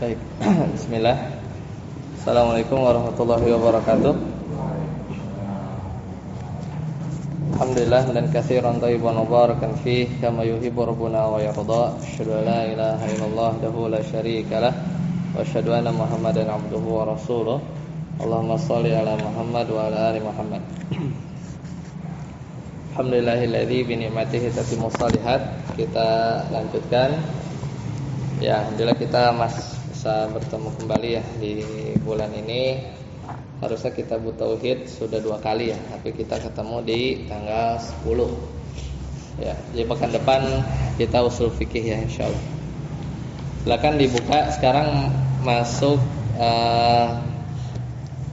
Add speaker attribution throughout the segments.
Speaker 1: Baik, bismillah. Assalamualaikum warahmatullahi wabarakatuh. Alhamdulillah dan katsiran thayyiban mubarakan fih kama yuhibbu rabbuna wa yarda. Asyhadu an la ilaha illallah wahdahu la syarika lah wa asyhadu anna Muhammadan abduhu wa rasuluh. Allahumma shalli ala Muhammad wa ala ali Muhammad. Alhamdulillahilladzi bi ni'matihi tatimmu shalihat. Kita lanjutkan. Ya, alhamdulillah kita bisa bertemu kembali ya di bulan ini. Harusnya kita tauhid sudah 2 kali ya, tapi kita ketemu di tanggal 10. Ya, jadi pekan depan kita usul fikih ya insyaallah. Silakan dibuka sekarang masuk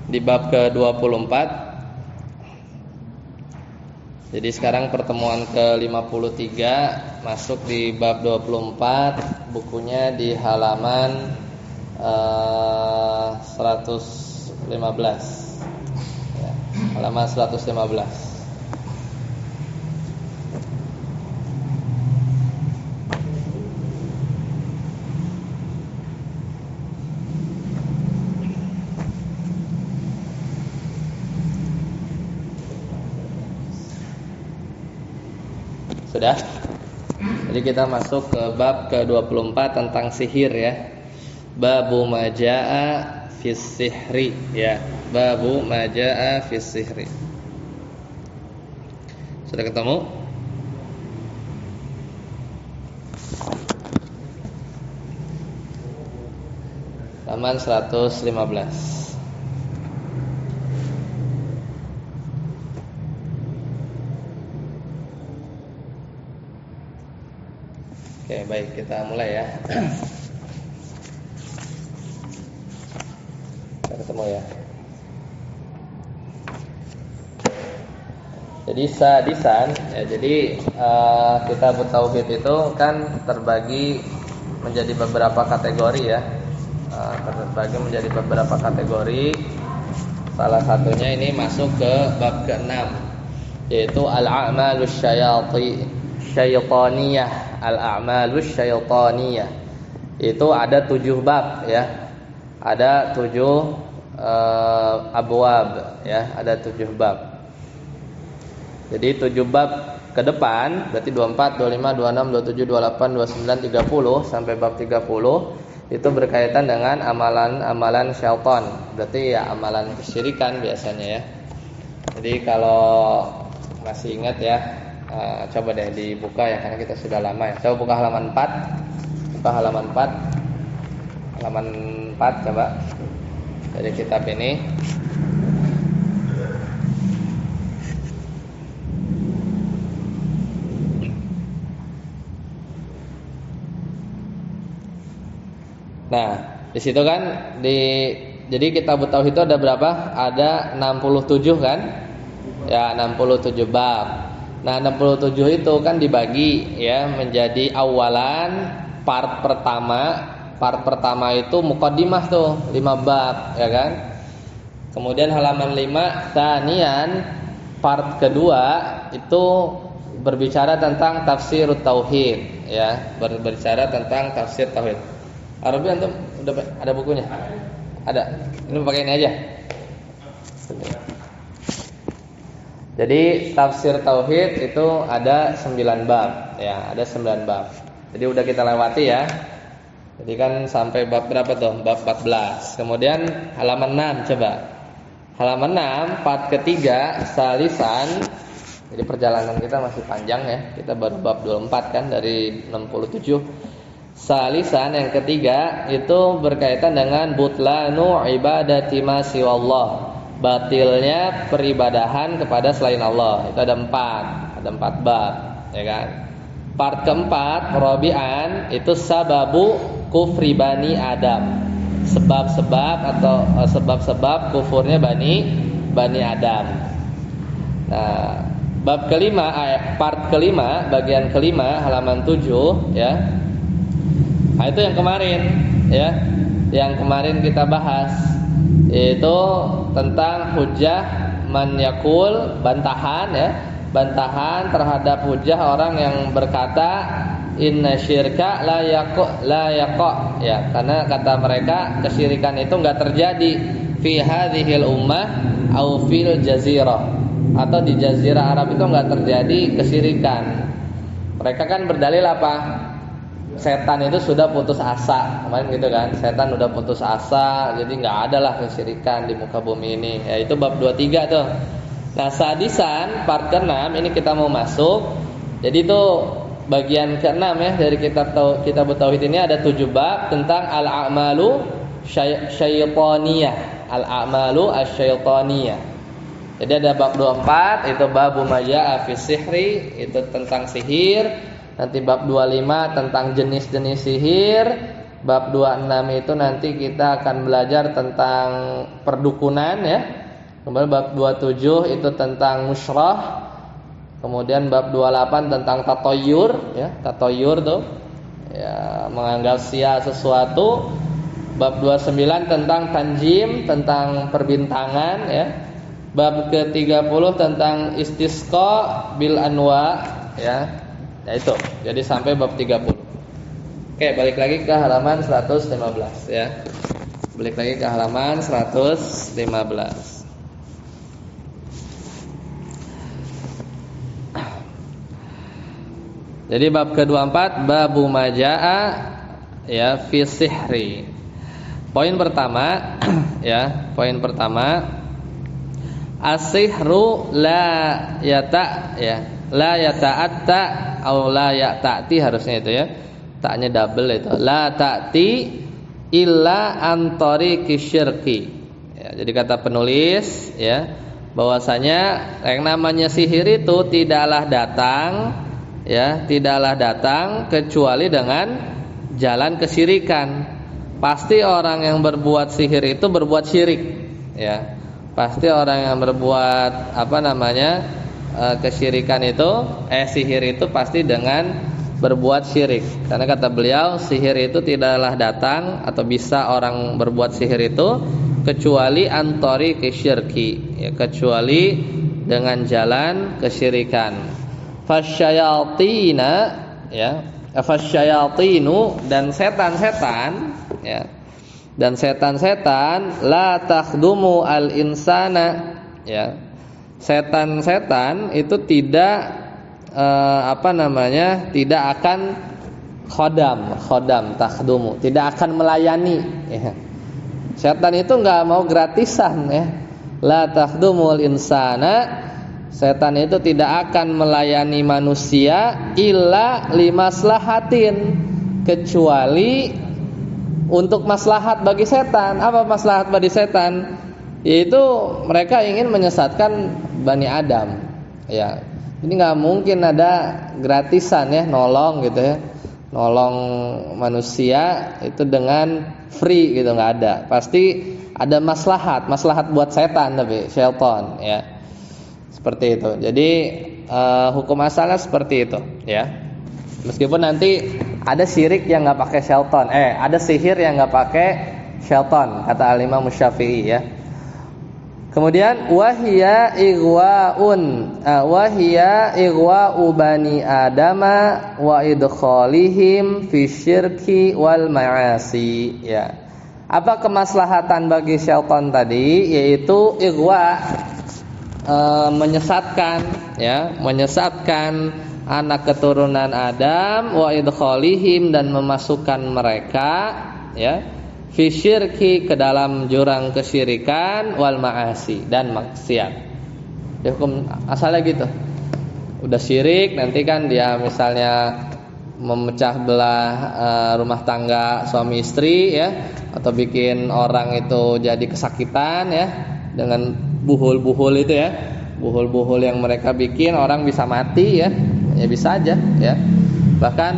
Speaker 1: di bab ke-24. Jadi sekarang pertemuan ke-53 masuk di bab 24, bukunya di halaman 115 ya, halaman 115. Sudah? Jadi kita masuk ke bab ke-24 tentang sihir ya. Babu majaa fis sihri ya. Babu majaa fis sihri. Sudah ketemu? Halaman 115. Oke, baik, kita mulai ya. Kita ketemu ya. Jadi sadisan ya, jadi kitab tauhid itu kan terbagi menjadi beberapa kategori ya. Terbagi menjadi beberapa kategori. Salah satunya ini masuk ke bab ke-6, yaitu al-a'malus syaitaniyah. Al-a'malus syaitaniyah. Itu ada 7 bab ya. Ada 7 abwab ya, ada 7 bab. Jadi 7 bab ke depan berarti 24, 25, 26, 27, 28, 29, 30 sampai bab 30 itu berkaitan dengan amalan-amalan syaitan. Berarti ya amalan kesyirikan biasanya ya. Jadi kalau masih ingat ya, coba deh dibuka ya karena kita sudah lama ya. Coba buka halaman 4. Buka halaman 4. Halaman 4 coba. Dari kitab ini. Nah, di situ kan jadi kitab tauhid itu ada berapa? Ada 67 kan? Ya, 67 bab. Nah 67 itu kan dibagi ya menjadi awalan part pertama. Part pertama itu muqaddimah tuh 5 bab ya kan. Kemudian halaman 5 tsanian part kedua itu berbicara tentang tafsir tauhid ya, berbicara tentang tafsir tauhid. Arabi antum udah ada bukunya? Ada. Ini pakai ini aja. Jadi tafsir tauhid itu ada 9 bab ya, ada 9 bab. Jadi udah kita lewati ya. Jadi kan sampai bab berapa tuh? Bab 14. Kemudian halaman 6 coba. Halaman 6 part ketiga salisan. Jadi perjalanan kita masih panjang ya. Kita baru bab 24 kan dari 67. Salisan yang ketiga itu berkaitan dengan butlanu ibadati ma siwallah. Batilnya peribadahan kepada selain Allah. Itu ada 4 bab ya kan. Part keempat Rabi'an itu sababu kufri bani Adam. Sebab-sebab atau sebab-sebab kufurnya bani Adam. Nah, bab kelima part kelima bagian kelima halaman 7 ya. Nah, itu yang kemarin ya. Yang kemarin kita bahas itu tentang hujah man yakul, bantahan ya, bantahan terhadap hujah orang yang berkata inna syirka la yaqa ya, karena kata mereka kesyirikan itu enggak terjadi fi hadhil ummah au fil jazirah, atau di jazirah Arab itu enggak terjadi kesyirikan. Mereka kan berdalil apa? Setan itu sudah putus asa, kemarin gitu kan, setan udah putus asa, jadi enggak ada lah kesyirikan di muka bumi ini. Ya itu bab 23 tuh. Nah, sadisan part ke-6 ini kita mau masuk. Jadi itu bagian ke-6 ya dari kitab tauhid ini ada 7 bab tentang al-a'malu syaitaniyah. Al-a'malu asy-syaitaniyah. Jadi ada bab 24 itu bab maja'a fi sihri, itu tentang sihir. Nanti bab 25 tentang jenis-jenis sihir. Bab 26 itu nanti kita akan belajar tentang perdukunan ya. Kemudian bab 27 itu tentang musyrah. Kemudian bab 28 tentang tatoyur ya, tatoyur tuh ya, menganggap sia sesuatu. Bab 29 tentang tanjim, tentang perbintangan ya. Bab ke-30 tentang istisqa bil anwa ya. Ya itu. Jadi sampai bab 30. Oke, balik lagi ke halaman 115 ya. Balik lagi ke halaman 115. Jadi bab ke-24 babu majaa ya fi sihri. Poin pertama ya, poin pertama as-sihru la yata ya, la yata'atta atau la ya'tati harusnya itu ya. Taknya double itu. La ta'ti illa an tariqi syirki. Ya, jadi kata penulis ya, bahwasanya yang namanya sihir itu tidaklah datang ya, tidaklah datang kecuali dengan jalan kesyirikan. Pasti orang yang berbuat sihir itu berbuat syirik ya. Pasti orang yang berbuat kesyirikan itu sihir itu pasti dengan berbuat syirik. Karena kata beliau sihir itu tidaklah datang atau bisa orang berbuat sihir itu kecuali antori kesyirki ya, kecuali dengan jalan kesyirikan. Fasyayatina ya, fasyayatinu dan setan-setan ya, dan setan-setan la takhdumu al insana ya. Setan-setan itu tidak tidak akan khodam takhdumu, tidak akan melayani ya. Setan itu enggak mau gratisan ya. La takhdumul insana, setan itu tidak akan melayani manusia illa limaslahatin, kecuali untuk maslahat bagi setan. Apa maslahat bagi setan? Yaitu mereka ingin menyesatkan Bani Adam ya. Ini nggak mungkin ada gratisan ya, nolong gitu ya, nolong manusia itu dengan free gitu, nggak ada. Pasti ada maslahat buat setan, tapi syaitan ya, seperti itu. Jadi hukum asalnya seperti itu ya. Meskipun nanti ada syirik yang nggak pakai syaitan, ada sihir yang nggak pakai syaitan, kata Al-Imam Syafi'i ya. Kemudian wahiya igwa'u bani adama wa idkhalihim fi syirki wal ma'asi ya. Apa kemaslahatan bagi syaitan tadi? Yaitu igwa, menyesatkan ya, menyesatkan anak keturunan Adam, wa idkhalihim dan memasukkan mereka ya fi syirki ke dalam jurang kesyirikan wal ma'asi dan maksiat. Ya, hukum asalnya gitu. Udah syirik, nanti kan dia misalnya memecah belah rumah tangga suami istri ya, atau bikin orang itu jadi kesakitan ya dengan buhul-buhul itu ya. Buhul-buhul yang mereka bikin orang bisa mati ya. Ya bisa aja ya. Bahkan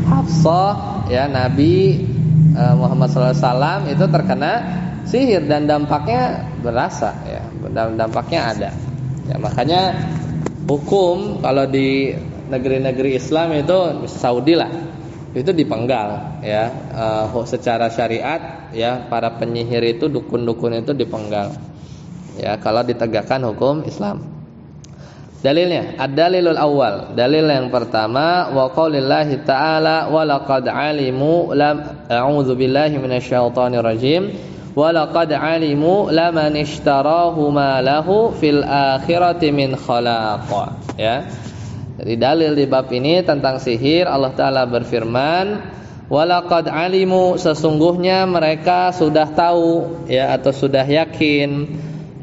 Speaker 1: Hafsah ya, Nabi Muhammad SAW itu terkena sihir dan dampaknya berasa ya, dampaknya ada ya. Makanya hukum kalau di negeri-negeri Islam itu Saudi lah, itu dipenggal ya, secara syariat ya, para penyihir itu, dukun-dukun itu dipenggal ya kalau ditegakkan hukum Islam. Dalilnya, ad-dalilul awal. Dalil yang pertama, wa qaulillahi ta'ala wa laqad alimu lam a'udzu billahi minasyaitonir rajim. Wa laqad alimu laman ishtarahu ma lahu fil akhirati min khalaq. Ya. Jadi dalil di bab ini tentang sihir, Allah Ta'ala berfirman, wa laqad alimu, sesungguhnya mereka sudah tahu ya, atau sudah yakin,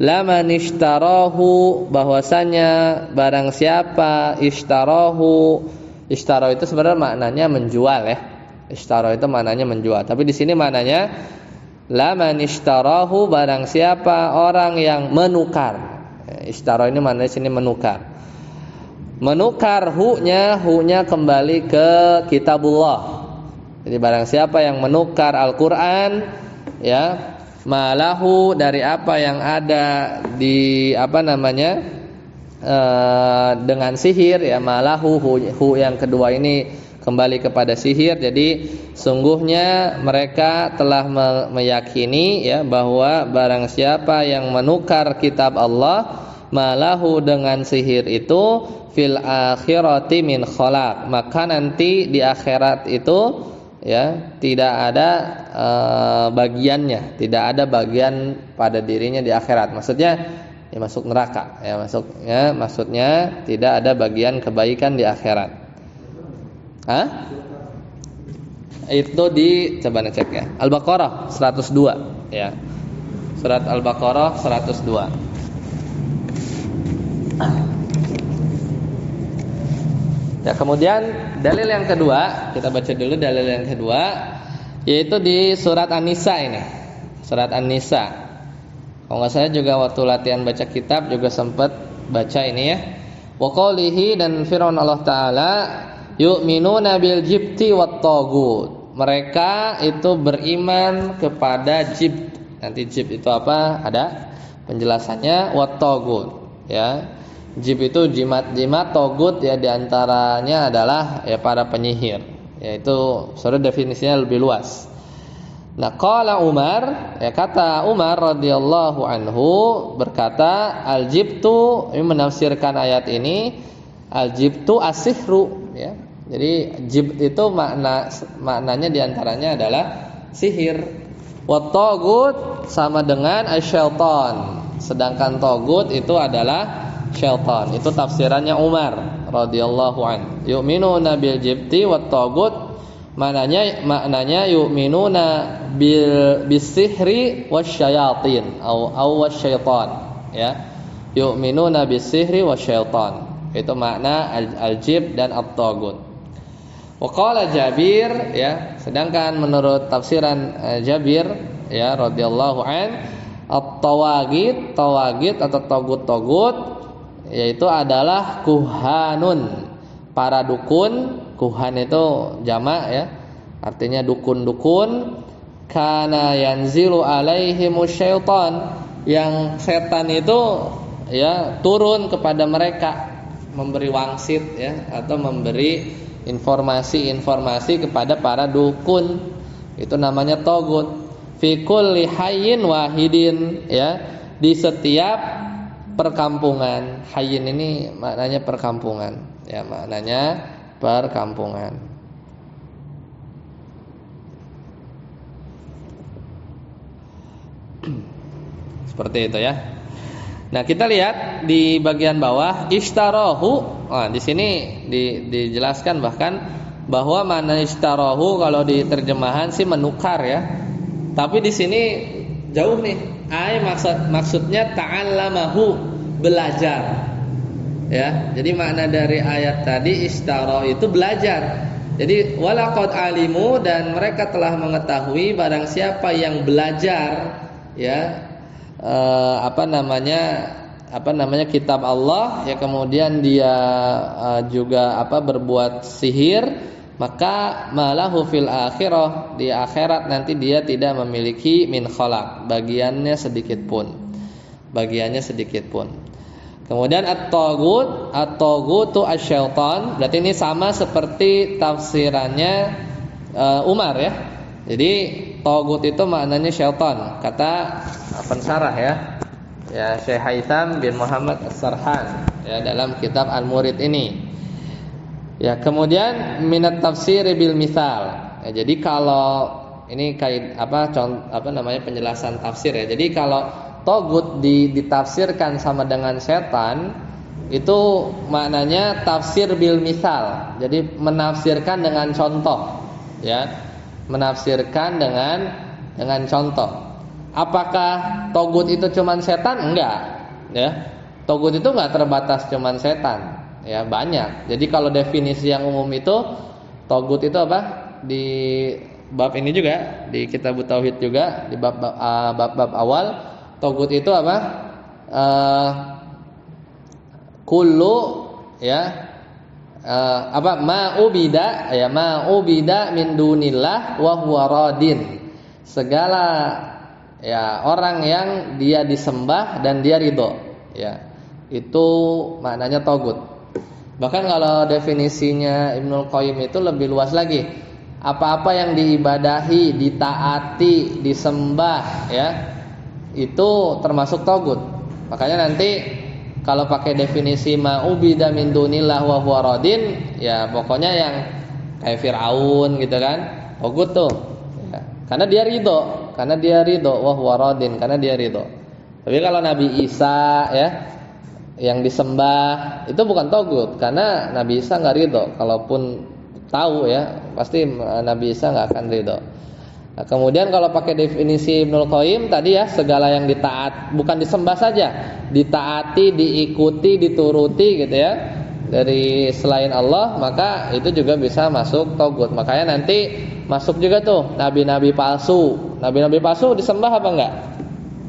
Speaker 1: laman ishtarahu, bahwasanya barang siapa ishtarahu. Ishtara itu sebenarnya maknanya menjual ya. Ishtara itu maknanya menjual. Tapi di sini maknanya laman ishtarahu, barang siapa orang yang menukar. Ishtara ini maknanya di sini menukar. Menukar hu-nya kembali ke kitabullah. Jadi barang siapa yang menukar Al-Qur'an ya, malahu, dari apa yang ada di dengan sihir ya, malahu hu yang kedua ini kembali kepada sihir. Jadi sungguhnya mereka telah meyakini ya, bahwa barang siapa yang menukar kitab Allah malahu dengan sihir itu fil akhirati min khalaq, maka nanti di akhirat itu ya tidak ada bagiannya, tidak ada bagian pada dirinya di akhirat. Maksudnya ya masuk neraka ya, maksudnya tidak ada bagian kebaikan di akhirat. Itu coba ngecek ya, Al-Baqarah 102 ya. Surat Al-Baqarah 102. Ya, kemudian dalil yang kedua, kita baca dulu dalil yang kedua, yaitu di surat An-Nisa ini. Surat An-Nisa. Kalau enggak salah juga waktu latihan baca kitab juga sempat baca ini ya. Wa qaulihi, dan firman Allah Ta'ala, yu'minuna bil jibti wat tagut. Mereka itu beriman kepada jibt. Nanti jibt itu apa? Ada penjelasannya, wat tagut ya. Jib itu jimat togut ya, diantaranya adalah ya para penyihir. Yaitu sebenarnya definisinya lebih luas. Nah, qala Umar, ya kata Umar radhiyallahu anhu berkata, al-jibtu, ini menafsirkan ayat ini, al-jibtu as-sihru ya. Jadi jib itu maknanya diantaranya adalah sihir. Wat tagut sama dengan asyaiton. Sedangkan togut itu adalah syaitan. Itu tafsirannya Umar radhiyallahu an. Yu'minuna bil jibti wat tagut, maknanya yu'minuna bis sihri wasyayatin au wasyaitan ya. Yu'minuna bis sihri wasyaitan. Itu makna al-jib dan at-tagut. Wa qala Jabir ya, sedangkan menurut tafsiran Jabir ya radhiyallahu an, at-tawagit atau tagut yaitu adalah kuhanun, para dukun. Kuhan itu jamak ya, artinya dukun-dukun. Kana yanzilu alaihimus syaitan, yang setan itu ya turun kepada mereka, memberi wangsit ya, atau memberi informasi kepada para dukun. Itu namanya tagut. Fi kulli hayyin wahidin ya, di setiap perkampungan. Hayyin ini maknanya perkampungan ya, maknanya perkampungan. Seperti itu ya. Nah, kita lihat di bagian bawah ishtarahu. Nah, di sini dijelaskan bahkan bahwa makna ishtarahu kalau di terjemahan sih menukar ya. Tapi di sini jauh nih. Maksudnya ta'allamahu, belajar. Ya, jadi makna dari ayat tadi ishtara itu belajar. Jadi walaqad alimu, dan mereka telah mengetahui barang siapa yang belajar ya apa namanya kitab Allah ya, kemudian dia juga berbuat sihir, maka malahu fil akhirah, di akhirat nanti dia tidak memiliki min khalaq, bagiannya sedikit pun. Kemudian at-tagutu asyaitan, berarti ini sama seperti tafsirannya Umar ya. Jadi tagut itu maknanya syaitan, kata pensyarah ya. ya Syekh Haitham bin Muhammad As-Sarhan ya dalam kitab Al-Murid ini. Ya, kemudian minat tafsir bil misal. Ya, jadi kalau ini penjelasan tafsir ya. Jadi kalau togut ditafsirkan sama dengan setan, itu maknanya tafsir bil misal. Jadi menafsirkan dengan contoh, ya. Menafsirkan dengan contoh. Apakah togut itu cuman setan? Enggak, ya. Togut itu enggak terbatas cuman setan, ya, banyak. Jadi kalau definisi yang umum itu togut itu apa? Di bab ini juga, di kitab tauhid juga, di bab awal, togut itu apa? Kullu, ya, ma'ubida min dunillah wa huwa radin. Segala ya orang yang dia disembah dan dia ridho, ya. Itu maknanya togut. Bahkan kalau definisinya Ibnul Qayyim itu lebih luas lagi. Apa-apa yang diibadahi, ditaati, disembah, ya, itu termasuk togut. Makanya nanti kalau pakai definisi ma'ubida min dunillah wa huwa radin, ya pokoknya yang kayak Fir'aun gitu kan, togut tuh, ya. Karena dia ridho, wa huwa radin, karena dia ridho. Tapi kalau Nabi Isa, ya, yang disembah itu bukan togut, karena Nabi Isa nggak ridho. Kalaupun tahu, ya, pasti Nabi Isa nggak akan ridho. Nah, kemudian kalau pakai definisi Ibnul Qayyim tadi, ya, segala yang bukan disembah saja, ditaati, diikuti, dituruti gitu, ya, dari selain Allah, maka itu juga bisa masuk togut. Makanya nanti masuk juga tuh nabi-nabi palsu. Nabi-nabi palsu disembah apa enggak?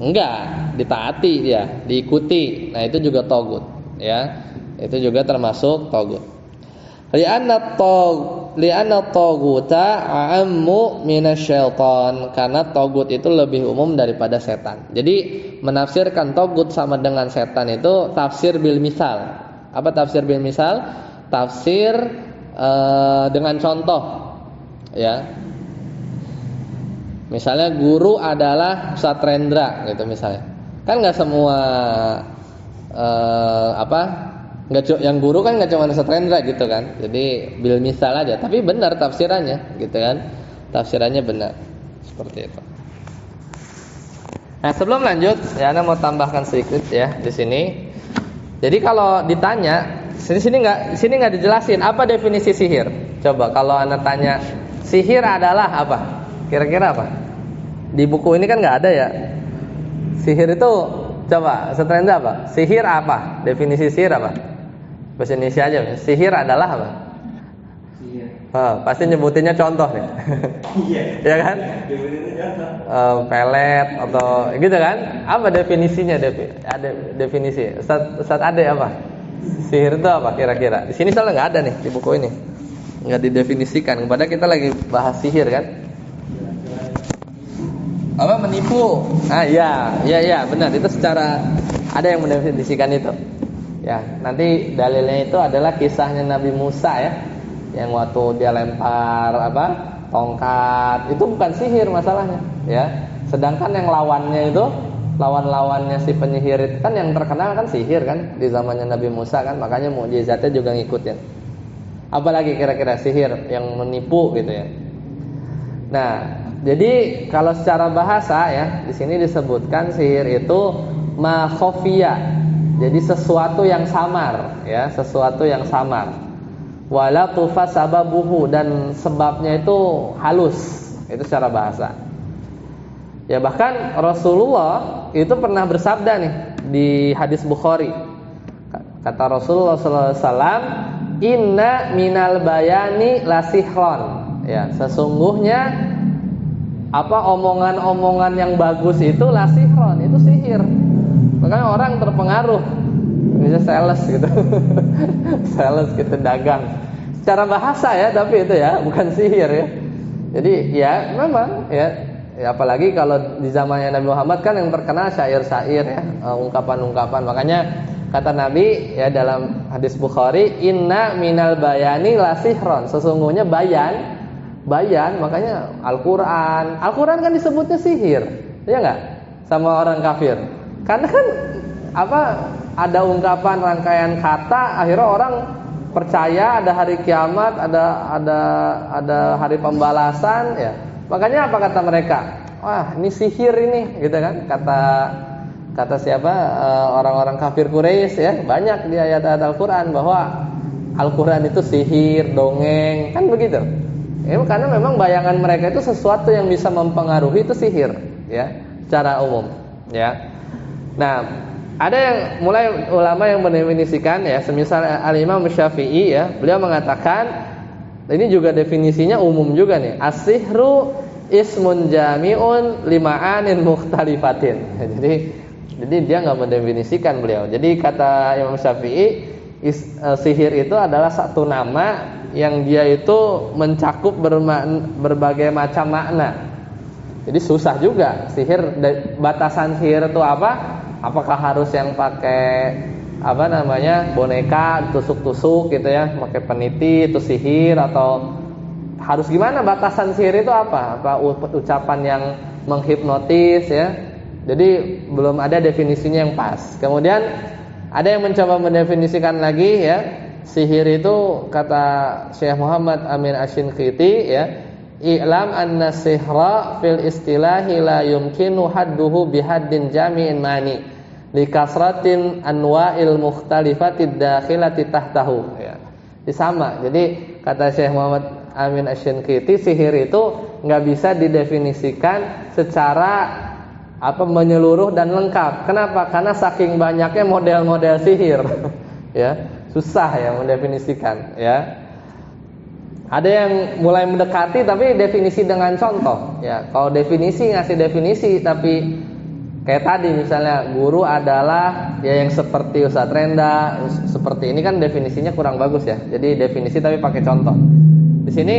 Speaker 1: Enggak, ditaati dia, diikuti. Nah, itu juga togut, ya. Itu juga termasuk togut. Li'anna taghuta a'ammu minasyaiton, karena togut itu lebih umum daripada setan. Jadi menafsirkan togut sama dengan setan itu tafsir bil misal. Apa tafsir bil misal? Tafsir dengan contoh, ya. Misalnya guru adalah Ustaz Rendra gitu misalnya. Kan enggak semua yang guru kan nggak cuma Ustaz Rendra gitu kan. Jadi bil misal aja, tapi benar tafsirannya gitu kan. Tafsirannya benar. Seperti itu. Nah, sebelum lanjut, ya, Anda mau tambahkan sedikit, ya, di sini. Jadi kalau ditanya, sini nggak dijelasin apa definisi sihir. Coba kalau Anda tanya, sihir adalah apa? Kira-kira apa? Di buku ini kan nggak ada, ya. Sihir itu, coba Ustaz Rendra apa? Sihir apa? Definisi sihir apa? Bahasa Indonesia aja. Sihir adalah apa? Sihir. Pasti nyebutinnya contoh nih. Iya. Ya kan? Pelet atau gitu kan? Apa definisinya? Ada definisi. Ustaz Ade apa? Sihir itu apa kira-kira? Di sini soalnya nggak ada nih di buku ini. Nggak didefinisikan. Padahal kita lagi bahas sihir kan? Apa menipu? Iya, benar. Itu secara ada yang mendefinisikan itu. Ya, nanti dalilnya itu adalah kisahnya Nabi Musa, ya, yang waktu dia lempar tongkat, itu bukan sihir masalahnya, ya. Sedangkan yang lawannya si penyihir itu kan yang terkenal kan sihir kan di zamannya Nabi Musa kan, makanya mukjizatnya juga ngikutin. Apalagi kira-kira sihir yang menipu gitu, ya. Nah, jadi kalau secara bahasa, ya, di sini disebutkan sihir itu ma khafiya. Jadi sesuatu yang samar, ya, sesuatu yang samar. Wala tufa sababuhu, dan sebabnya itu halus. Itu secara bahasa. Ya, bahkan Rasulullah itu pernah bersabda nih di hadis Bukhari. Kata Rasulullah sallallahu alaihi wasallam, "Inna minal bayani lasihron." Ya, sesungguhnya omongan-omongan yang bagus itu lasihron, itu sihir. Makanya orang terpengaruh, misalnya sales gitu, sales gitu, dagang. Secara bahasa, ya, tapi itu, ya, bukan sihir, ya. Jadi, ya, memang, ya, apalagi kalau di zamannya Nabi Muhammad kan yang terkenal syair-syair, ya, ungkapan-ungkapan. Makanya kata Nabi, ya, dalam hadis Bukhari, "Inna minal bayani lasihron." Sesungguhnya bayan, makanya Al-Quran kan disebutnya sihir, ya nggak? Sama orang kafir. Karena kan ada ungkapan rangkaian kata, akhirnya orang percaya ada hari kiamat, ada hari pembalasan ya. Makanya apa kata mereka? Wah, ini sihir ini, gitu kan? Kata siapa? Orang-orang kafir Quraisy ya, banyak di ayat-ayat Al-Qur'an bahwa Al-Qur'an itu sihir, dongeng, kan begitu. Ya, karena memang bayangan mereka itu sesuatu yang bisa mempengaruhi itu sihir, ya, secara umum, ya. Nah, ada yang mulai ulama yang mendefinisikan ya, semisal Al-Imam Syafi'i ya, beliau mengatakan ini juga definisinya umum juga nih. As-sihru ismun jami'un lima'anin mukhtalifatin. Jadi dia nggak mendefinisikan beliau. Jadi kata Imam Syafi'i, sihir itu adalah satu nama yang dia itu mencakup berbagai macam makna. Jadi susah juga sihir, batasan sihir itu apa? Apakah harus yang pakai boneka tusuk-tusuk gitu ya, pakai peniti itu sihir, atau harus gimana batasan sihir itu apa ucapan yang menghipnotis ya. Jadi belum ada definisinya yang pas. Kemudian ada yang mencoba mendefinisikan lagi ya, sihir itu kata Syekh Muhammad Amin Asy-Shinqiti ya, i'lam anna sihra fil istilahi la yumkinu hadduhu bihaddin jami'in mani likasratin anwa'il mukhtalifati dakhilati tahtahu ya. Sama. Jadi kata Syekh Muhammad Amin Asy-Shinqiti, sihir itu enggak bisa didefinisikan secara menyeluruh dan lengkap. Kenapa? Karena saking banyaknya model-model sihir. Ya, susah ya mendefinisikan ya. Ada yang mulai mendekati tapi definisi dengan contoh ya. Kalau ngasih definisi tapi kayak tadi misalnya guru adalah ya yang seperti Ustadz Renda, seperti ini kan definisinya kurang bagus ya. Jadi definisi tapi pakai contoh. Di sini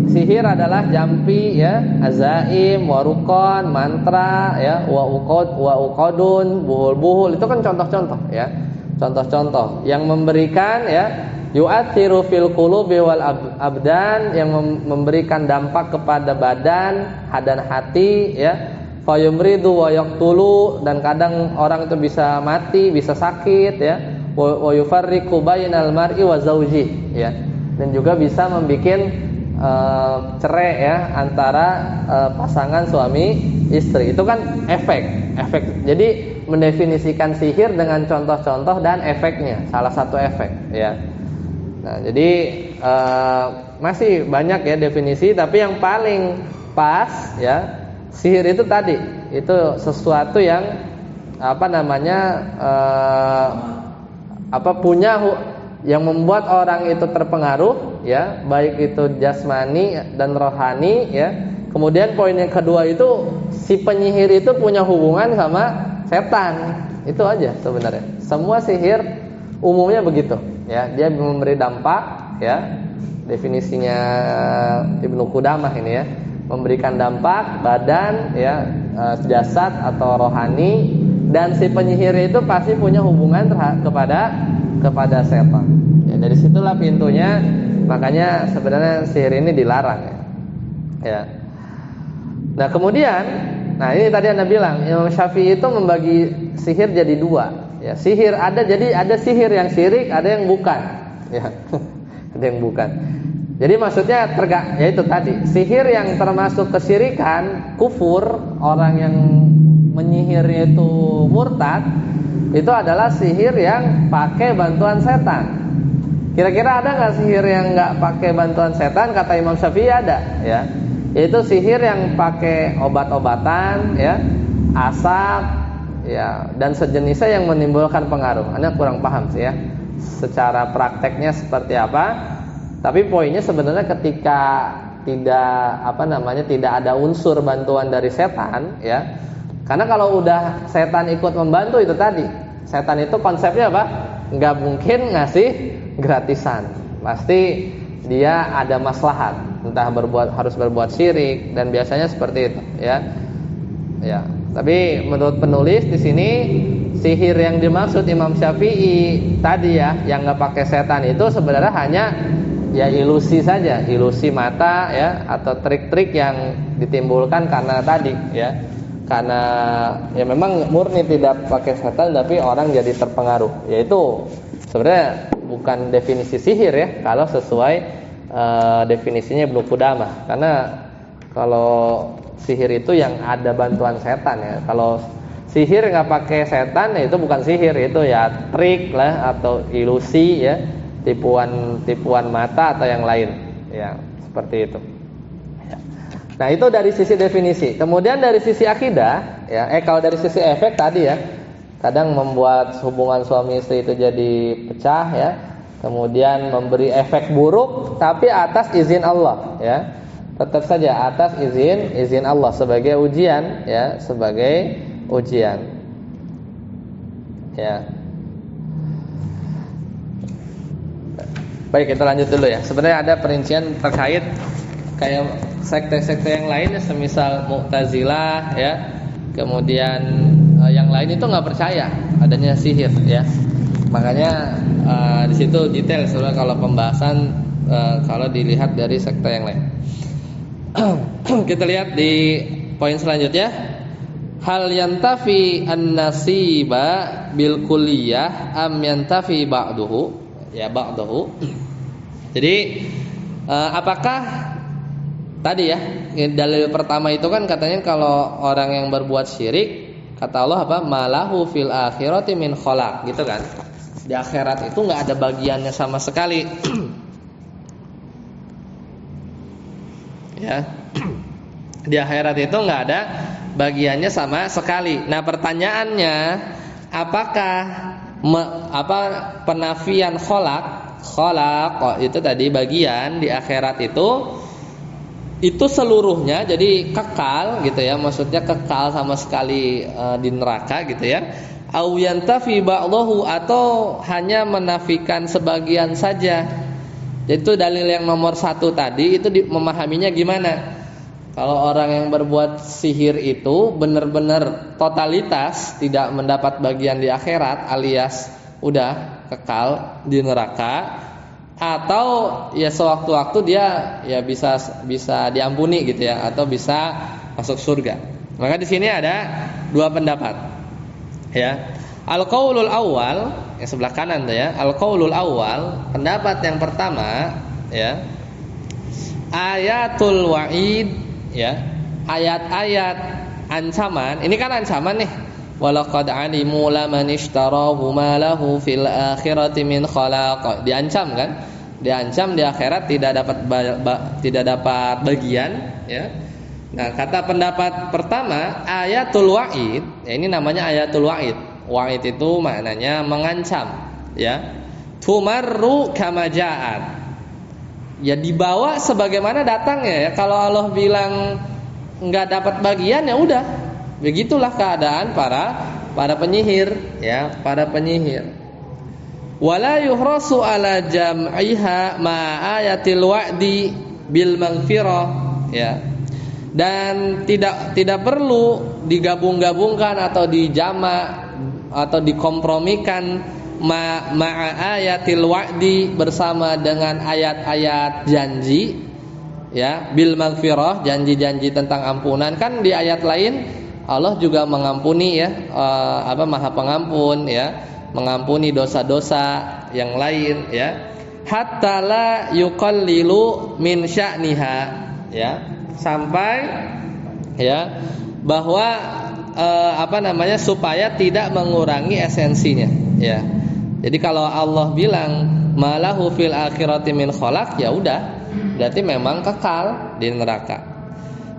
Speaker 1: sihir adalah jampi ya, azaim, warukon, mantra ya, wa uqadun, buhul-buhul, itu kan contoh-contoh ya. Contoh-contoh yang memberikan ya, yu'athiru fil qulubi wal abdan, yang memberikan dampak kepada badan dan hati ya. Fayumridu wa yaqtulu, dan kadang orang itu bisa mati, bisa sakit ya. Wa yufarriqu bainal mar'i wa zauji ya. Dan juga bisa membikin cerai ya antara pasangan suami istri. Itu kan efek. Jadi mendefinisikan sihir dengan contoh-contoh dan efeknya, salah satu efek ya. Nah, jadi masih banyak ya definisi, tapi yang paling pas ya, sihir itu tadi, itu sesuatu yang punya yang membuat orang itu terpengaruh ya, baik itu jasmani dan rohani ya. Kemudian poin yang kedua itu si penyihir itu punya hubungan sama setan. Itu aja sebenarnya. Semua sihir umumnya begitu ya, dia memberi dampak ya. Definisinya Ibnu Qudamah ini ya, memberikan dampak badan ya, jasad atau rohani, dan si penyihir itu pasti punya hubungan kepada setan. Ya, dari situlah pintunya, makanya sebenarnya sihir ini dilarang ya. Ya. Nah, kemudian, ini tadi Anda bilang Imam Syafi'i itu membagi sihir jadi dua. Ya, sihir ada sihir yang syirik, ada yang bukan. Ya. Ada yang bukan. Jadi maksudnya yaitu tadi, sihir yang termasuk kesyirikan, kufur, orang yang menyihirnya itu murtad, itu adalah sihir yang pakai bantuan setan. Kira-kira ada nggak sihir yang nggak pakai bantuan setan? Kata Imam Syafi'i ada, ya. Yaitu sihir yang pakai obat-obatan, ya, asap, ya, dan sejenisnya yang menimbulkan pengaruh. Anda kurang paham sih ya, secara prakteknya seperti apa. Tapi poinnya sebenarnya ketika tidak ada unsur bantuan dari setan, ya. Karena kalau udah setan ikut membantu, itu tadi, setan itu konsepnya apa? Nggak mungkin ngasih gratisan. Pasti dia ada maslahat, entah harus berbuat syirik, dan biasanya seperti itu, ya. Ya. Tapi menurut penulis di sini, sihir yang dimaksud Imam Syafi'i tadi ya, yang nggak pakai setan itu sebenarnya hanya ya ilusi saja, ilusi mata ya, atau trik-trik yang ditimbulkan karena tadi ya, karena ya memang murni tidak pakai setan tapi orang jadi terpengaruh. Yaitu sebenarnya bukan definisi sihir ya kalau sesuai definisinya Ibnu Qudamah. Karena kalau sihir itu yang ada bantuan setan ya. Kalau sihir nggak pakai setan ya itu bukan sihir, itu ya trik lah atau ilusi ya, tipuan mata atau yang lain ya, seperti itu. Nah itu dari sisi definisi. Kemudian dari sisi akidah ya, kalau dari sisi efek tadi ya, kadang membuat hubungan suami istri itu jadi pecah ya, kemudian memberi efek buruk tapi atas izin Allah ya, tetap saja atas izin Allah sebagai ujian ya, sebagai ujian ya. Baik, kita lanjut dulu ya. Sebenarnya ada perincian terkait kayak sekte-sekte yang lain ya, semisal Mu'tazilah ya, kemudian yang lain itu nggak percaya adanya sihir ya. Makanya di situ detail sebenarnya kalau pembahasan kalau dilihat dari sekte yang lain. Kita lihat di poin selanjutnya. Hal yantafi an-nasiba bil kulliyah am yantafi ba'duhu ya, ba'duhu. Jadi apakah tadi ya, dalil pertama itu kan katanya kalau orang yang berbuat syirik, kata Allah apa? Malahu fil akhirati min khalaq, gitu kan. Di akhirat itu enggak ada bagiannya sama sekali. Ya. Di akhirat itu enggak ada bagiannya sama sekali. Nah, pertanyaannya, apakah penafian khalaq itu tadi bagian di akhirat itu seluruhnya jadi kekal gitu ya, maksudnya kekal sama sekali di neraka gitu ya, au yantafi ba'dahu, atau hanya menafikan sebagian saja. Itu dalil yang nomor 1 tadi itu memahaminya gimana? Kalau orang yang berbuat sihir itu benar-benar totalitas tidak mendapat bagian di akhirat, alias udah kekal di neraka, atau ya sewaktu-waktu dia ya bisa diampuni gitu ya, atau bisa masuk surga. Maka di sini ada 2 pendapat. Ya. Al-qaulul awal yang sebelah kanan tuh ya. Al-qaulul awal, pendapat yang pertama ya. Ayatul wa'id ya. Ayat-ayat ancaman. Ini kan ancaman nih. Walaqad alimu laman ishtarahu ma lahu fil akhirati min khalaq. Diancam kan? Diancam di akhirat tidak dapat bagian ya. Nah, kata pendapat pertama ayatul wa'id, ya ini namanya ayatul wa'id. Wa'id itu maknanya mengancam ya. Tumarru kama ja'at. Ya dibawa sebagaimana datangnya ya. Kalau Allah bilang enggak dapat bagian ya udah. Begitulah keadaan para penyihir ya, para penyihir. Wala yuhrasu ala jam'iha ma ayatil wa'di bil maghfirah ya. Dan tidak perlu digabung-gabungkan atau dijama' atau dikompromikan ma'a ayatil wa'di bersama dengan ayat-ayat janji ya, bil maghfirah, janji-janji tentang ampunan. Kan di ayat lain Allah juga mengampuni ya, Maha Pengampun ya, mengampuni dosa-dosa yang lain ya. Hatta la yuqallilu min sya'niha ya, sampai ya bahwa supaya tidak mengurangi esensinya ya. Jadi kalau Allah bilang malahu fil akhirati min khalaq, ya udah berarti memang kekal di neraka.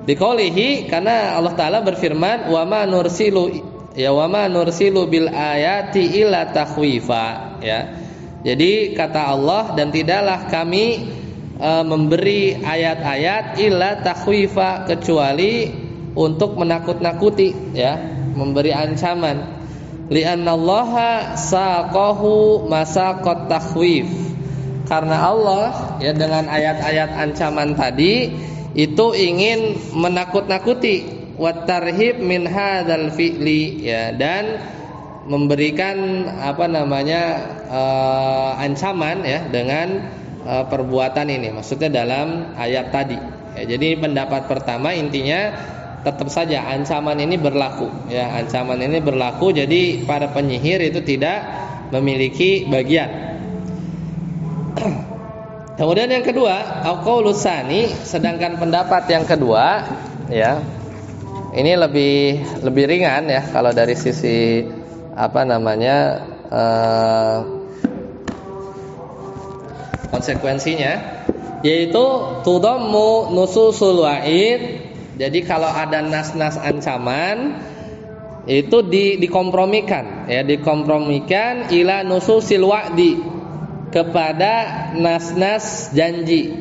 Speaker 1: Biqaulihi, karena Allah Ta'ala berfirman wa ma nursilu bil ayati illa takhwifa ya. Jadi kata Allah, dan tidaklah kami memberi ayat-ayat illa takhwifa, kecuali untuk menakut-nakuti ya, memberi ancaman. Li'annallaha saqahu masaqat takhwif, karena Allah ya dengan ayat-ayat ancaman tadi itu ingin menakut-nakuti, watarhib min hadzal fi'li ya, dan memberikan ancaman ya dengan perbuatan ini, maksudnya dalam ayat tadi ya. Jadi pendapat pertama intinya tetap saja ancaman ini berlaku ya, ancaman ini berlaku, jadi para penyihir itu tidak memiliki bagian. Kemudian yang kedua, al-qaulus tsani, sedangkan pendapat yang kedua ya, ini lebih ringan ya kalau dari sisi konsekuensinya, yaitu tudammu nususul wa'id. Jadi kalau ada nas-nas ancaman itu dikompromikan ya, dikompromikan ila nususil wa'di, kepada nas-nas janji.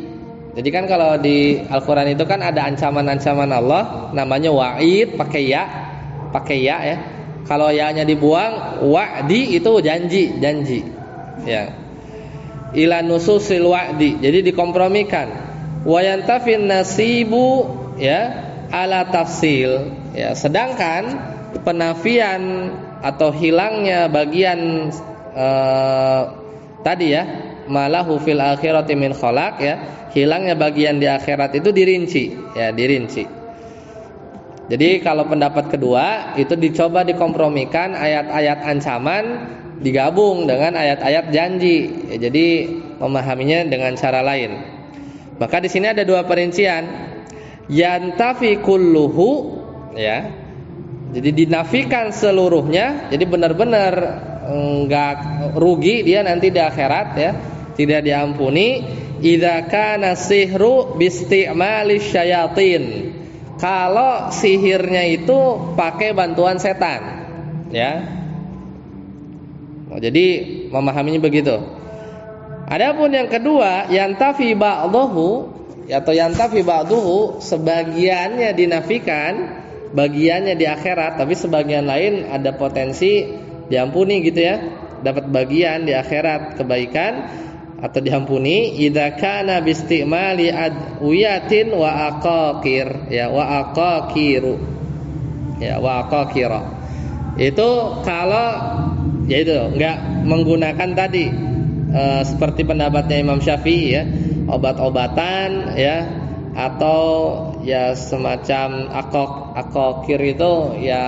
Speaker 1: Jadi kan kalau di Al-Qur'an itu kan ada ancaman-ancaman Allah namanya wa'id pakai ya ya. Kalau ya-nya dibuang, wa'di itu janji ya. Ila nususil wa'di, jadi dikompromikan. Wa yantafin nasibu ya ala tafsil ya, sedangkan penafian atau hilangnya bagian tadi ya, malahu fil akhirati min khalaq ya, hilangnya bagian di akhirat itu dirinci. Jadi kalau pendapat kedua itu dicoba dikompromikan, ayat-ayat ancaman digabung dengan ayat-ayat janji ya, jadi memahaminya dengan cara lain. Maka di sini ada dua perincian, yantafi kulluhu ya, jadi dinafikan seluruhnya, jadi benar-benar enggak rugi dia nanti di akhirat ya, tidak diampuni. Idza kana sihru bisti'mali syayatin, kalau sihirnya itu pakai bantuan setan ya. Jadi memahaminya begitu. Adapun yang kedua, yantafi ba'dahu atau yantafi ba'duhu, sebagiannya dinafikan, bagiannya di akhirat, tapi sebagian lain ada potensi diampuni gitu ya, dapat bagian di akhirat kebaikan atau diampuni. Idza kana bisti'mali adwiyatin wa aqaqir ya, wa aqaqiru ya, wa aqaqira. Itu kalau yaitu enggak menggunakan tadi seperti pendapatnya Imam Syafi'i ya, obat-obatan ya, atau ya semacam aqaqir itu ya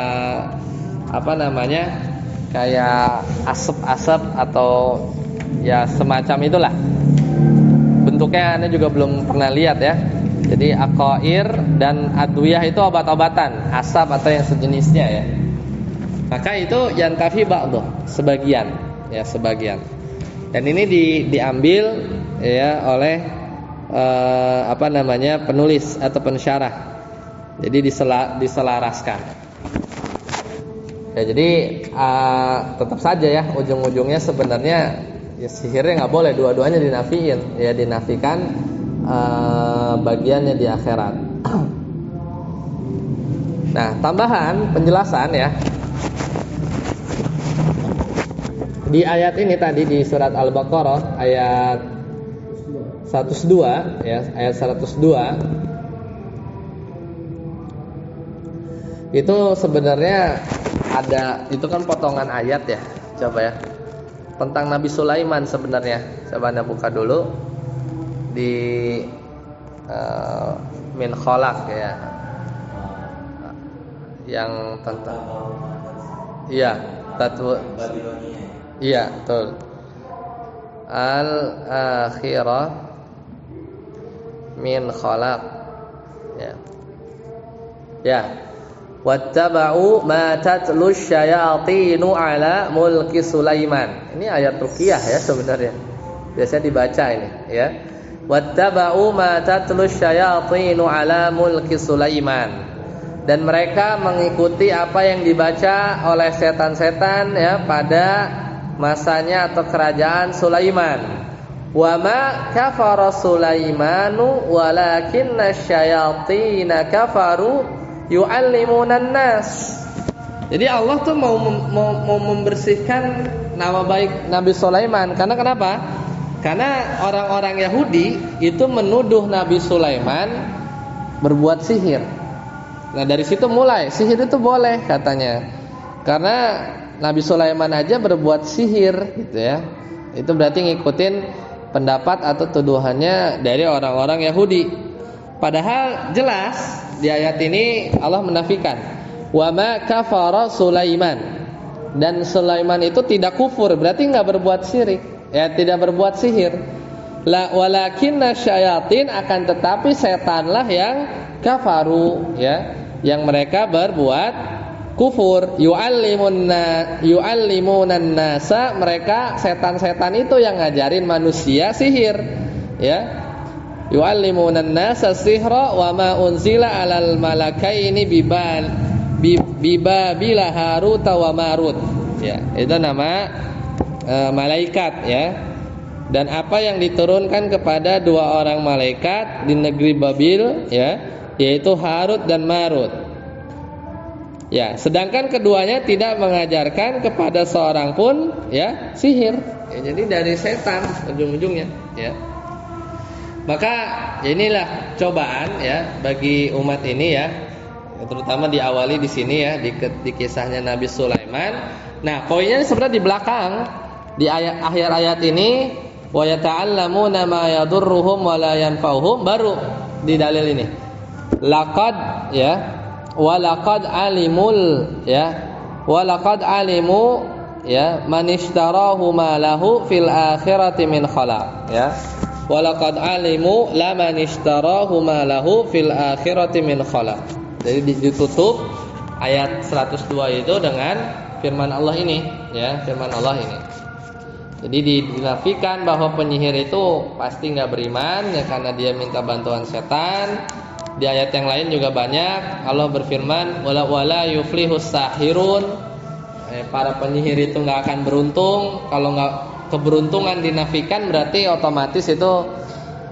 Speaker 1: kayak asap-asap atau ya semacam itulah. Bentuknya Anda juga belum pernah lihat ya. Jadi aqair dan adwiyah itu obat-obatan, asap atau yang sejenisnya ya. Maka itu yantafi ba'dhu, sebagian. Dan ini diambil ya oleh penulis atau pensyarah. Jadi diselaraskan. Ya, jadi tetap saja ya, ujung-ujungnya sebenarnya ya, sihirnya nggak boleh, dua-duanya dinafiin, ya dinafikan bagiannya di akhirat. Nah, tambahan penjelasan ya. Di ayat ini tadi di surat Al-Baqarah ayat 102 ya, ayat 102 itu sebenarnya ada, itu kan potongan ayat ya. Coba ya, tentang Nabi Sulaiman sebenarnya. Coba Anda buka dulu di min khalaq ya, yang tentang iya betul, al-akhirah min khalaq ya. Wattaba'u ma tatlu syayatinu ala mulki Sulaiman. Ini ayat ruqyah ya sebenarnya. Biasanya dibaca ini ya. Wattaba'u ma tatlu syayatinu ala mulki Sulaiman. Dan mereka mengikuti apa yang dibaca oleh setan-setan ya pada masanya atau kerajaan Sulaiman. Wa ma kafara Sulaimanu walakinna syayatina kafaru yu'allimunan nas. Jadi Allah tuh mau membersihkan nama baik Nabi Sulaiman. Karena kenapa? Karena orang-orang Yahudi itu menuduh Nabi Sulaiman berbuat sihir. Nah, dari situ mulai sihir itu boleh katanya. Karena Nabi Sulaiman aja berbuat sihir gitu ya. Itu berarti ngikutin pendapat atau tuduhannya dari orang-orang Yahudi. Padahal jelas di ayat ini Allah menafikan wa ma kafara Sulaiman, dan Sulaiman itu tidak kufur, berarti enggak berbuat syirik, ya tidak berbuat sihir. La walakinna syayatin, akan tetapi setanlah yang kafaru, ya, yang mereka berbuat kufur. Yu'allimunan nasa, mereka setan-setan itu yang ngajarin manusia sihir, ya. Yu'allimunan nasa sihra wa ma unzila 'alal malakaini bibabila Harut wa Marut, ya, itu nama malaikat, ya. Dan apa yang diturunkan kepada dua orang malaikat di negeri Babil, ya, yaitu Harut dan Marut. Ya, sedangkan keduanya tidak mengajarkan kepada seorang pun, ya, sihir. Ya, jadi dari setan ujung-ujungnya, ya. Maka inilah cobaan, ya, bagi umat ini, ya, terutama diawali di sini, ya, di kisahnya Nabi Sulaiman. Nah, poinnya sebenarnya di belakang, di akhir ayat ini, wa yata'allamuna ma yadurruhum wa la yanfa'uhum, baru di dalil ini. Laqad, ya, wa laqad alimul, ya, wa laqad alimu, ya, man ishtarahu ma lahu fil akhirati min khalaq, ya. Wa laqad alimu laman ishtarahu ma lahu fil akhirati min khalaq. Jadi ditutup ayat 102 itu dengan firman Allah ini, ya, firman Allah ini. Jadi dinafikan bahwa penyihir itu pasti nggak beriman, ya, karena dia minta bantuan setan. Di ayat yang lain juga banyak Allah berfirman wala yuflihus sahirun, para penyihir itu nggak akan beruntung. Kalau nggak keberuntungan dinafikan, berarti otomatis itu,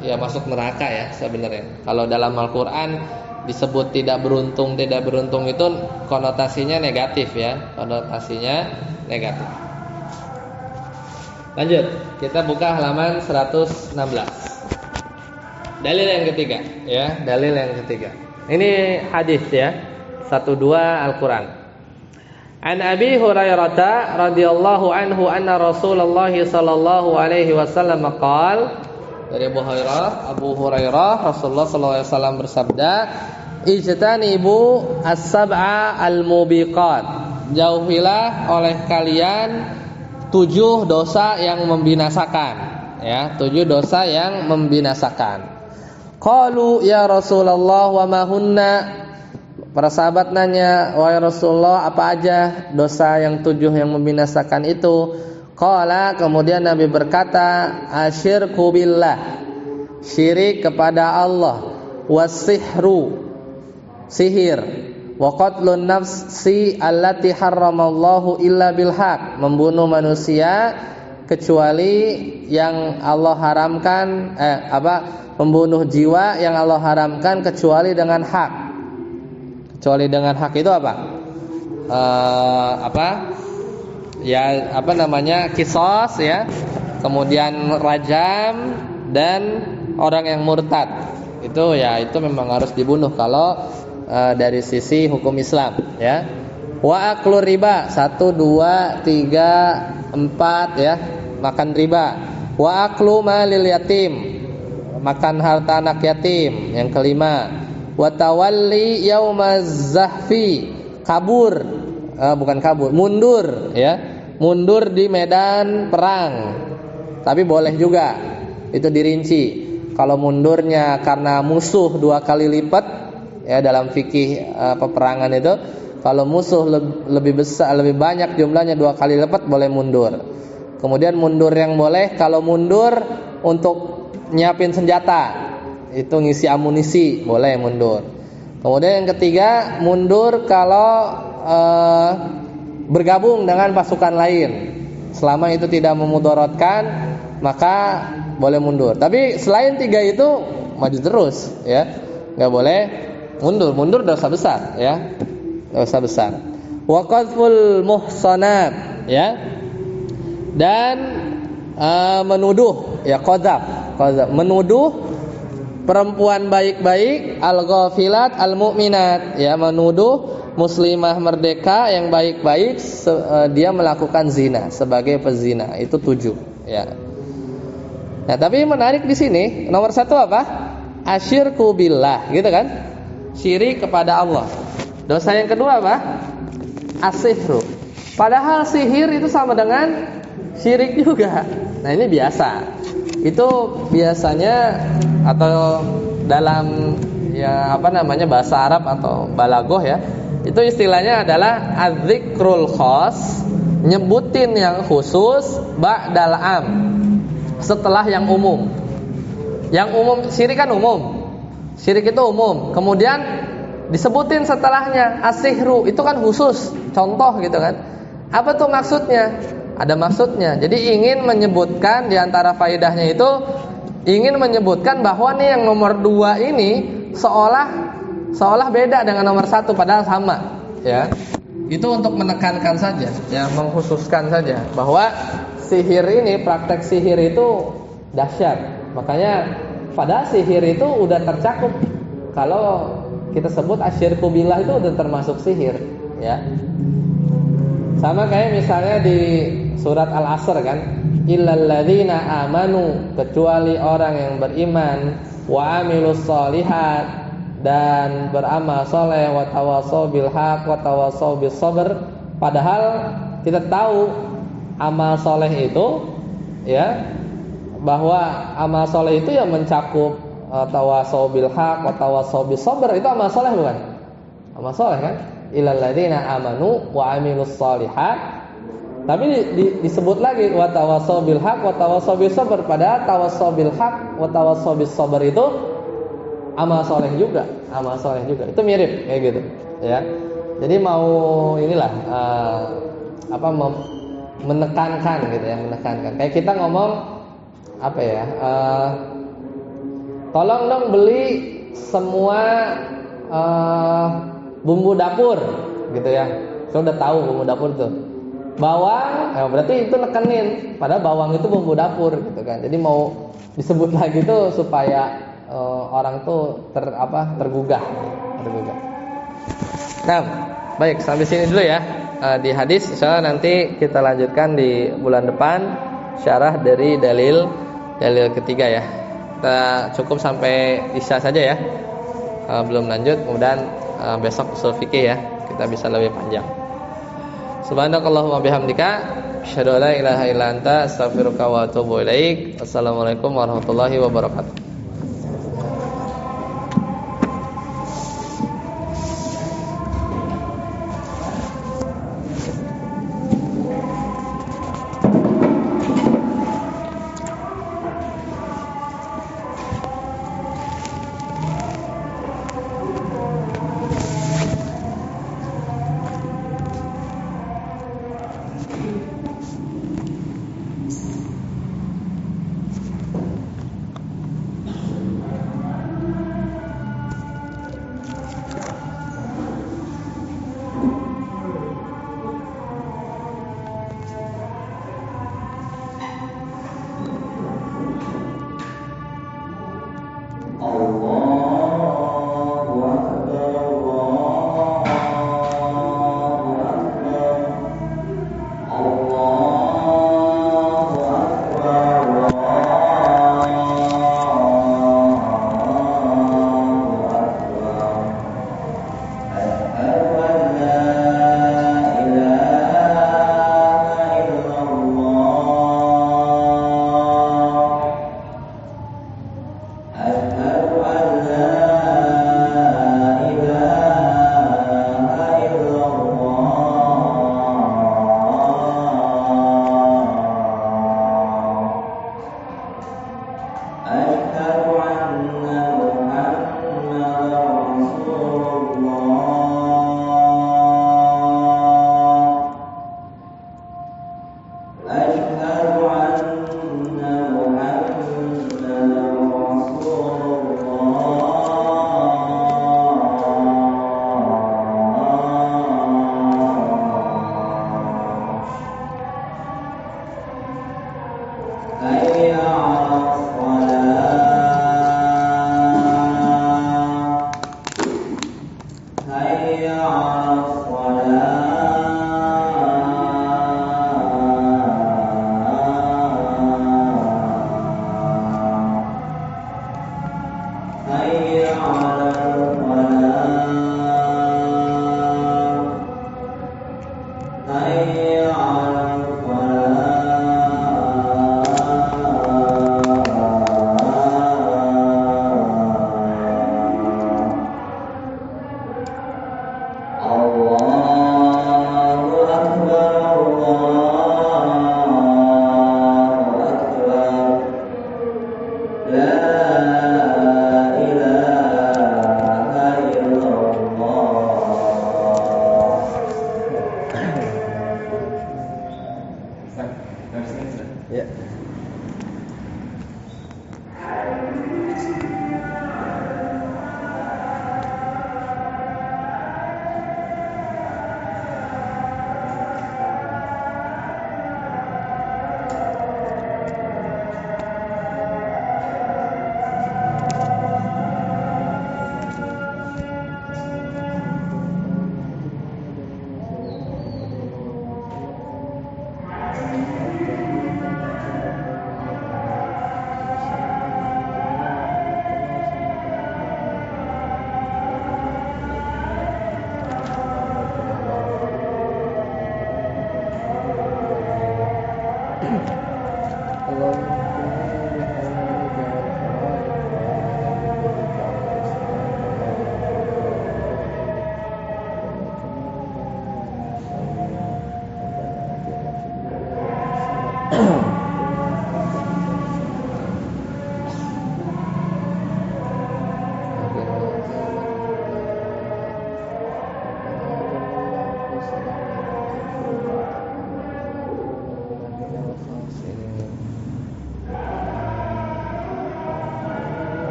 Speaker 1: ya, masuk neraka, ya, sebenarnya. Kalau dalam Al-Qur'an disebut tidak beruntung itu konotasinya negatif, ya, konotasinya negatif. Lanjut, kita buka halaman 116. Dalil yang ketiga, ya, dalil yang ketiga. Ini hadis, ya, 12 Al-Qur'an. An Abi Hurairah radhiyallahu anhu anna Rasulullah sallallahu alaihi wasallam qala, dari Abu Hurairah Rasulullah sallallahu alaihi wasallam bersabda, ijtanibu as-sab'a al-mubiqat, jauhilah oleh kalian 7 dosa yang membinasakan, ya, 7 dosa yang membinasakan. Qalu ya Rasulullah wa ma hunna, para sahabat nanya, wahai Rasulullah, apa aja dosa yang 7 yang membinasakan itu? Qala, kemudian Nabi berkata, asyirku billah, syirik kepada Allah, wasihru, sihir, wa qatlun nafsi allati harramallahu illa bilhaq, membunuh manusia kecuali yang Allah haramkan, membunuh jiwa yang Allah haramkan kecuali dengan hak. Kecuali dengan hak itu apa? Ya, kisos, ya. Kemudian rajam dan orang yang murtad. Itu, ya, itu memang harus dibunuh kalau dari sisi hukum Islam, ya. Wa aklu riba, 1 2 3 4, ya, makan riba. Wa aklu malil yatim, makan harta anak yatim. Yang kelima, wa tawalli yaumaz zahfi, mundur, ya, mundur di medan perang. Tapi boleh juga, itu dirinci. Kalau mundurnya karena musuh 2 kali lipat, ya, dalam fikih peperangan itu, kalau musuh lebih besar, lebih banyak jumlahnya 2 kali lipat, boleh mundur. Kemudian mundur yang boleh, kalau mundur untuk nyiapin senjata, itu ngisi amunisi, boleh mundur. Kemudian yang ketiga, mundur kalau bergabung dengan pasukan lain, selama itu tidak memudaratkan, maka boleh mundur. Tapi selain 3 itu maju terus, ya, nggak boleh mundur dosa besar, ya, dosa besar. Wa qadful muhsanat, ya, dan menuduh, ya, qadzaf, menuduh perempuan baik-baik, al-ghafilat al-mu'minat, ya, menuduh muslimah merdeka yang baik-baik dia melakukan zina sebagai pezina. Itu 7, ya. Nah, tapi menarik di sini nomor 1 apa? Asyirku billah, gitu kan? syirik kepada Allah. Dosa yang kedua apa? As-sihru. Padahal sihir itu sama dengan syirik juga. Nah, ini biasa. Itu biasanya atau dalam ya bahasa Arab atau balaghah ya. Itu istilahnya adalah az-zikrul khas, nyebutin yang khusus ba'dal am, setelah yang umum. Yang umum syirik kan umum. Syirik itu umum. Kemudian disebutin setelahnya as-sihru, itu kan khusus, contoh gitu kan. Apa tuh maksudnya? Ada maksudnya. Jadi ingin menyebutkan di antara faedahnya itu ingin menyebutkan bahwa nih yang nomor 2 ini seolah beda dengan nomor 1 padahal sama, ya. Itu untuk menekankan saja, ya, mengkhususkan saja bahwa sihir ini, praktek sihir itu dahsyat. Makanya padahal sihir itu udah tercakup. Kalau kita sebut asyirku billah itu udah termasuk sihir, ya. Sama kayak misalnya di surat Al-Asr kan, illal ladzina amanu, kecuali orang yang beriman, wa amilus sholihat, dan beramal soleh, wa tawassaw bil haq wa tawassaw bis sabr. Padahal kita tahu amal soleh itu, ya, bahwa amal soleh itu yang mencakup tawassaw bil haq wa tawassaw bis sabr. Itu amal soleh bukan? Amal soleh kan? Illal ladzina amanu wa amilus sholihat. Tapi disebut lagi wa tawassaw bil haq wa tawassaw bis sabr. Padahal tawassaw bil haq wa tawassaw bis sabr itu amal soleh juga, amal soleh juga. Itu mirip kayak gitu, ya. Jadi mau inilah menekankan gitu ya, menekankan. Kayak kita ngomong apa ya? Tolong dong beli semua bumbu dapur gitu ya. Saya udah tahu bumbu dapur tuh. Bawang, ya berarti itu nekenin. Padahal bawang itu bumbu dapur gitu kan. Jadi mau disebut lagi tuh supaya orang tuh tergugah. Nah, baik, sampai sini dulu ya. Di hadis insyaallah nanti kita lanjutkan di bulan depan syarah dari dalil ketiga ya. Kita cukup sampai isya saja ya. Belum lanjut, kemudian besok usul fikih ya. Kita bisa lebih panjang. Subhanakallahumma bihamdika asyhadu an la ilaha illa anta astaghfiruka wa atubu ilaik. Assalamualaikum warahmatullahi wabarakatuh.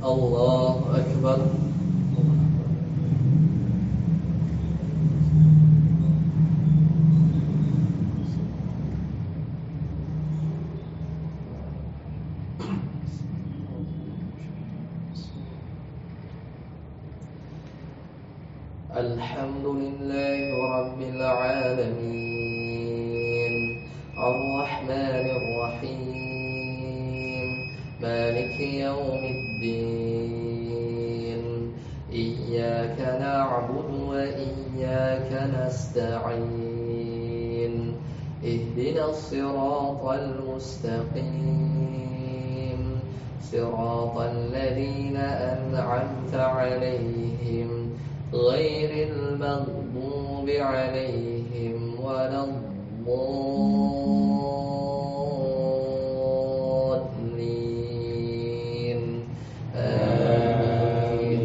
Speaker 1: Allahu Akbar. Alhamdulillahi Rabbil Alamin Ar-Rahmanir Rahim Maliki Yawmiddin Iyyaka na'budu wa iyyaka nasta'in Ihdinas siratal mustaqim Siratal ladzina an'amta 'alaihim غير المغضوب عليهم ولا الضالين آمين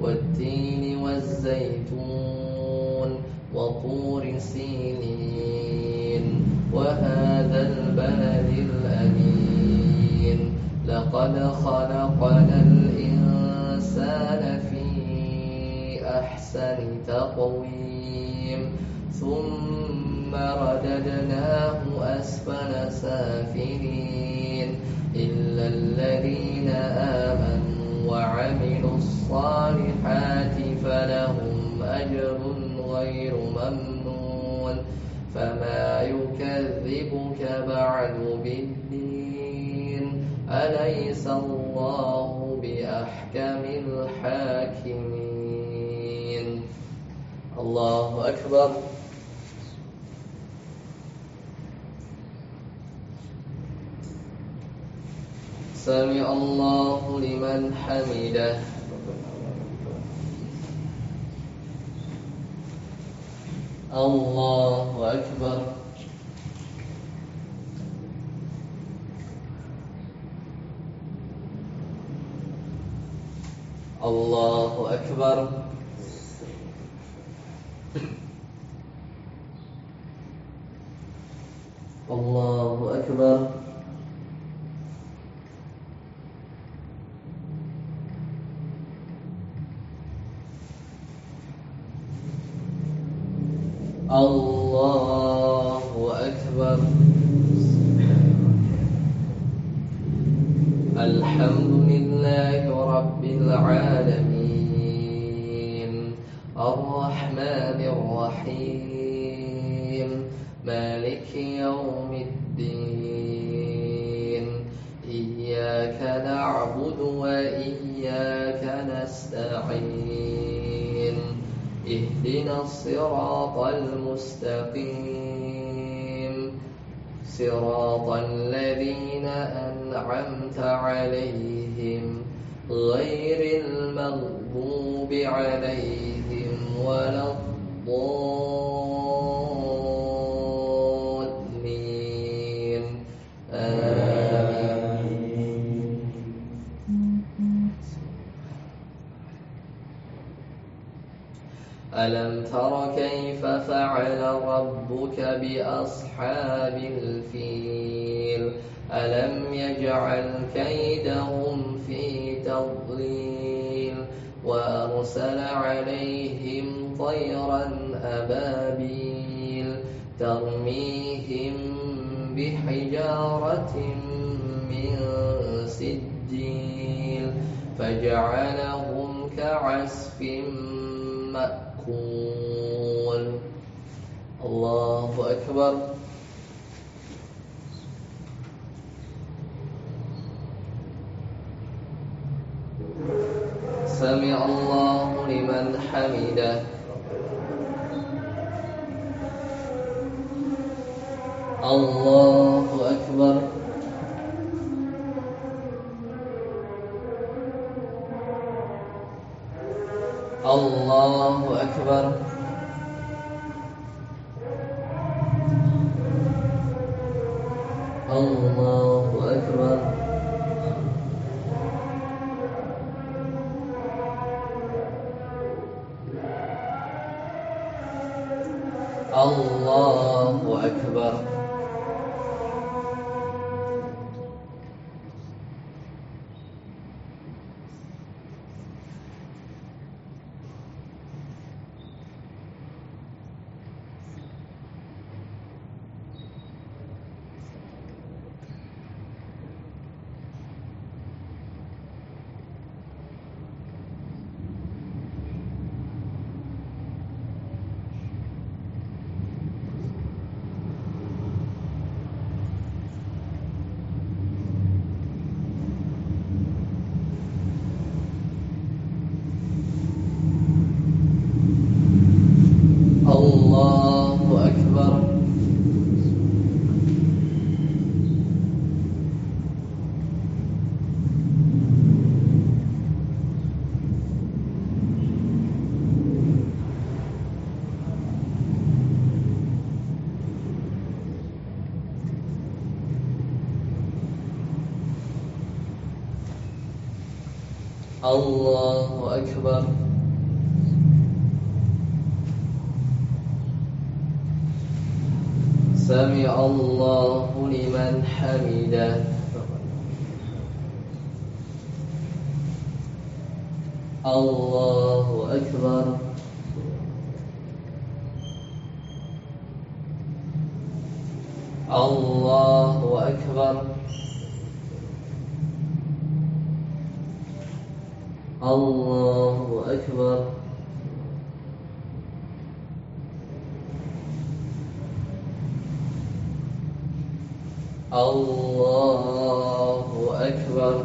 Speaker 1: والتين والزيتون وطور سينين وهذا البلد الأمين لقد خلقنا الإنسان في أحسن تقويم ثم رددناه أسفل سافلين إلا الذين آمنوا وعملوا الصالحات فلهم أجر غير ممنون فما يكذبك بعد بالدين أليس الله بأحكم الحاكمين الله أكبر سمع الله لمن حمده الله أكبر الله أكبر الله أكبر الله أكبر الحمد لله رب العالمين الرحمن الرحيم مالك يوم الدين إياك نعبد وإياك نستعين اهدنا الصراط المستقيم صراط الذين أنعمت عليهم غير المغضوب عليهم ولا الضالين آمين ألم تر كيف فعل ربك بأصحاب الفيل ألم يجعل كيدهم في تضليل وأرسل عليهم طيرا أبابيل ترميهم بحجارة من سجيل فجعلهم كعصف مأكول الله أكبر سمع الله لمن حمده الله أكبر الله أكبر الله أكبر Allahu Akbar. Allahu Akbar. Allahu Akbar. Sami Allahu liman hamidah. Allahu Akbar. Allahu Akbar. Allahu Akbar. Allahu Akbar.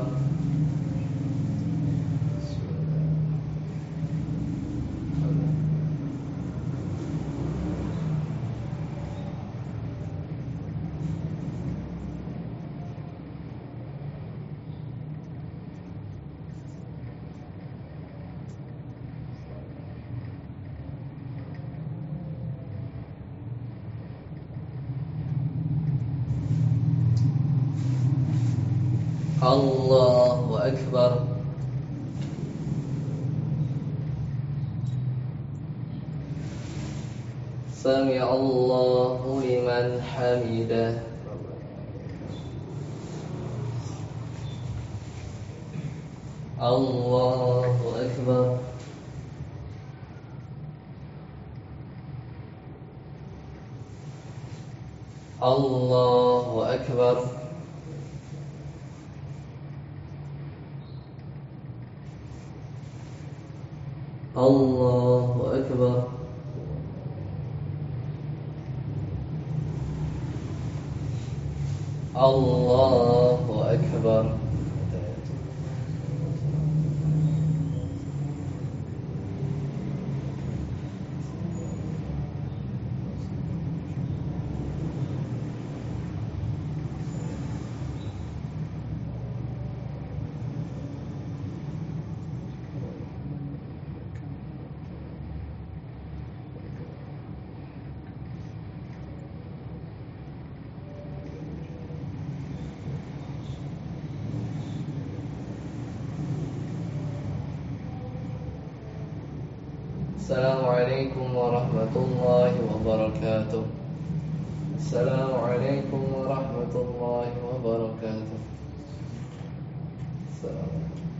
Speaker 1: Allahu Akbar. Sami Allahu liman hamidah. Allahu Akbar. Allahu Akbar. Allahu Akbar. Allahu Akbar. Assalamualaikum warahmatullahi wabarakatuh. Assalamualaikum warahmatullahi wabarakatuh. Assalamualaikum.